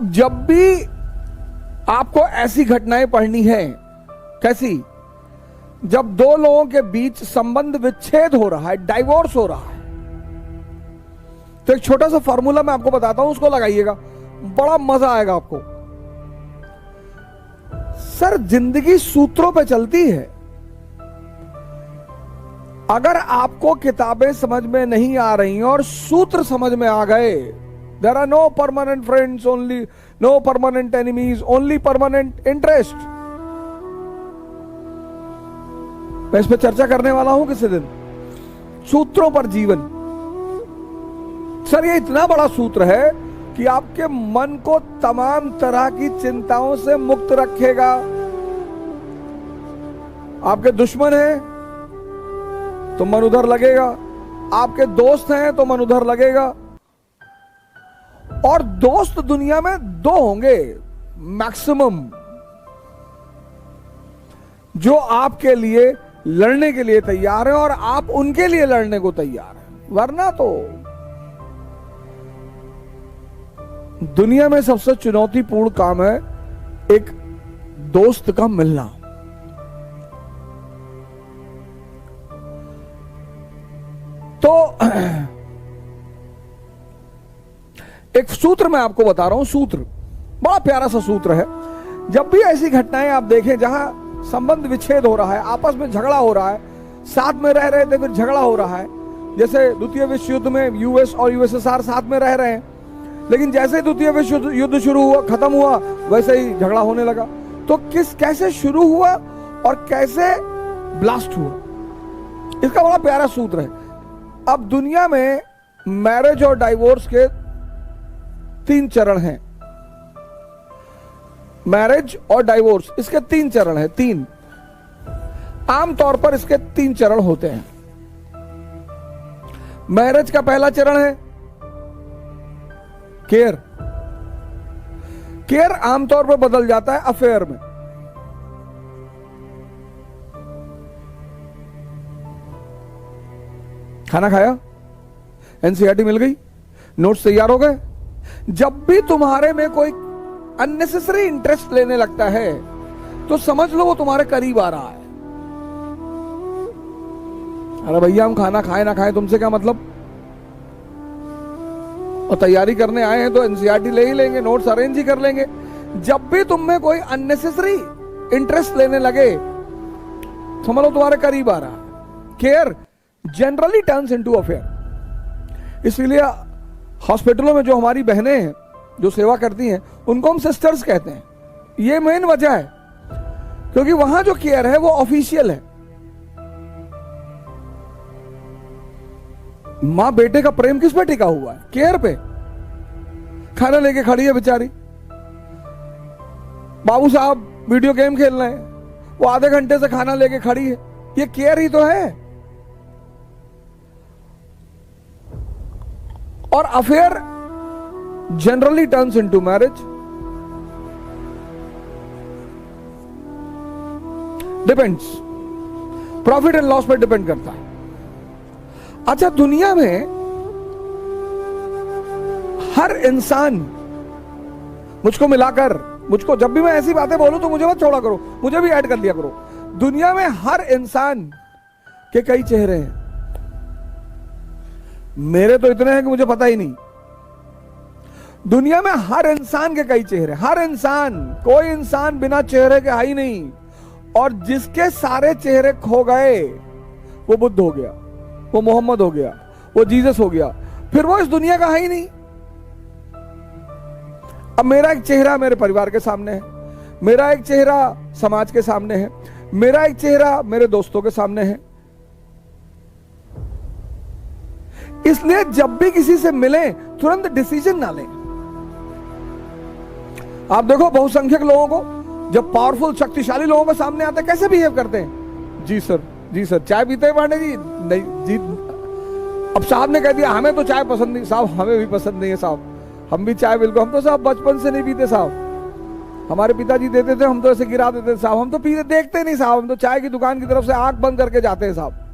जब भी आपको ऐसी घटनाएं पढ़नी है, कैसी, जब दो लोगों के बीच संबंध विच्छेद हो रहा है, डाइवोर्स हो रहा है, तो एक छोटा सा फॉर्मूला मैं आपको बताता हूं, उसको लगाइएगा, बड़ा मजा आएगा आपको। सर, जिंदगी सूत्रों पे चलती है। अगर आपको किताबें समझ में नहीं आ रही और सूत्र समझ में आ गए, there are no permanent friends, only no permanent enemies, only permanent interest. मैं इस पर चर्चा करने वाला हूं किसी दिन, सूत्रों पर जीवन। सर, ये इतना बड़ा सूत्र है कि आपके मन को तमाम तरह की चिंताओं से मुक्त रखेगा। आपके दुश्मन हैं तो मन उधर लगेगा, आपके दोस्त हैं तो मन उधर लगेगा। और दोस्त दुनिया में दो होंगे मैक्सिमम, जो आपके लिए लड़ने के लिए तैयार हैं और आप उनके लिए लड़ने को तैयार हैं। वरना तो दुनिया में सबसे चुनौतीपूर्ण काम है एक दोस्त का मिलना। तो एक सूत्र मैं आपको बता रहा हूं, सूत्र बड़ा प्यारा सा सूत्र है। जब भी ऐसी घटनाएं आप देखें जहां संबंध विच्छेद हो रहा है, आपस में झगड़ा हो रहा है, साथ में रह रहे थे फिर झगड़ा हो रहा है, जैसे द्वितीय विश्व युद्ध में यूएस और यूएसएसआर साथ में रह रहे हैं, लेकिन जैसे द्वितीय विश्व युद्ध शुरू हुआ, खत्म हुआ, वैसे ही झगड़ा होने लगा। तो कैसे शुरू हुआ और कैसे ब्लास्ट हुआ, इसका बड़ा प्यारा सूत्र है। अब दुनिया में मैरिज और डाइवोर्स के 3 चरण हैं। मैरिज और डाइवोर्स, इसके 3 चरण हैं। 3 आमतौर पर इसके 3 चरण होते हैं। मैरिज का पहला चरण है केयर। केयर आमतौर पर बदल जाता है अफेयर में। खाना खाया, एनसीईआरटी मिल गई, नोट्स तैयार हो गए। जब भी तुम्हारे में कोई अननेसेसरी इंटरेस्ट लेने लगता है तो समझ लो वो तुम्हारे करीब आ रहा है। अरे भैया, हम खाना खाए ना खाए तुमसे क्या मतलब, और तैयारी करने आए हैं तो एनसीईआरटी ले ही लेंगे, नोट्स अरेंज ही कर लेंगे। जब भी तुम में कोई अननेसेसरी इंटरेस्ट लेने लगे, समझ लो तुम्हारे करीब आ रहा है। Care generally turns into affair. इसलिए हॉस्पिटलों में जो हमारी बहनें हैं जो सेवा करती हैं, उनको हम सिस्टर्स कहते हैं। ये मेन वजह है, क्योंकि वहां जो केयर है वो ऑफिशियल है। मां बेटे का प्रेम किस पे टिका हुआ है? केयर पे। खाना लेके खड़ी है बेचारी, बाबू साहब वीडियो गेम खेल रहे हैं, वो आधे घंटे से खाना लेके खड़ी है, ये केयर ही तो है। और affair generally turns into marriage. Depends, profit and loss पर डिपेंड करता है। अच्छा, दुनिया में हर इंसान, मुझको मिलाकर, मुझको जब भी मैं ऐसी बातें बोलूं तो मुझे मत छोड़ा करो, मुझे भी ऐड कर लिया करो। दुनिया में हर इंसान के कई चेहरे हैं। मेरे तो इतने हैं कि मुझे पता ही नहीं। दुनिया में हर इंसान के कई चेहरे, हर इंसान, कोई इंसान बिना चेहरे के है ही नहीं। और जिसके सारे चेहरे खो गए, वो बुद्ध हो गया, वो मोहम्मद हो गया, वो जीसस हो गया, फिर वो इस दुनिया का है ही नहीं। अब मेरा एक चेहरा मेरे परिवार के सामने है, मेरा एक चेहरा समाज के सामने है, मेरा एक चेहरा मेरे दोस्तों के सामने है। इसलिए जब भी किसी से मिलें तुरंत डिसीजन ना लें। आप देखो बहुसंख्यक लोगों को, जब पावरफुल शक्तिशाली लोगों के सामने आते हैं कैसे बिहेव करते हैं। जी सर, जी सर, चाय पीते हैं पांडे जी? नहीं जी। अब साहब ने कह दिया हमें तो चाय पसंद नहीं। साहब, हमें भी पसंद नहीं है साहब, हम भी चाय बिल्कुल, हम तो साहब बचपन से नहीं पीते साहब, हमारे पिताजी देते थे, हम तो ऐसे गिरा देते साहब, हम तो पीते देखते नहीं साहब, हम तो चाय की दुकान की तरफ से आंख बंद करके जाते हैं साहब।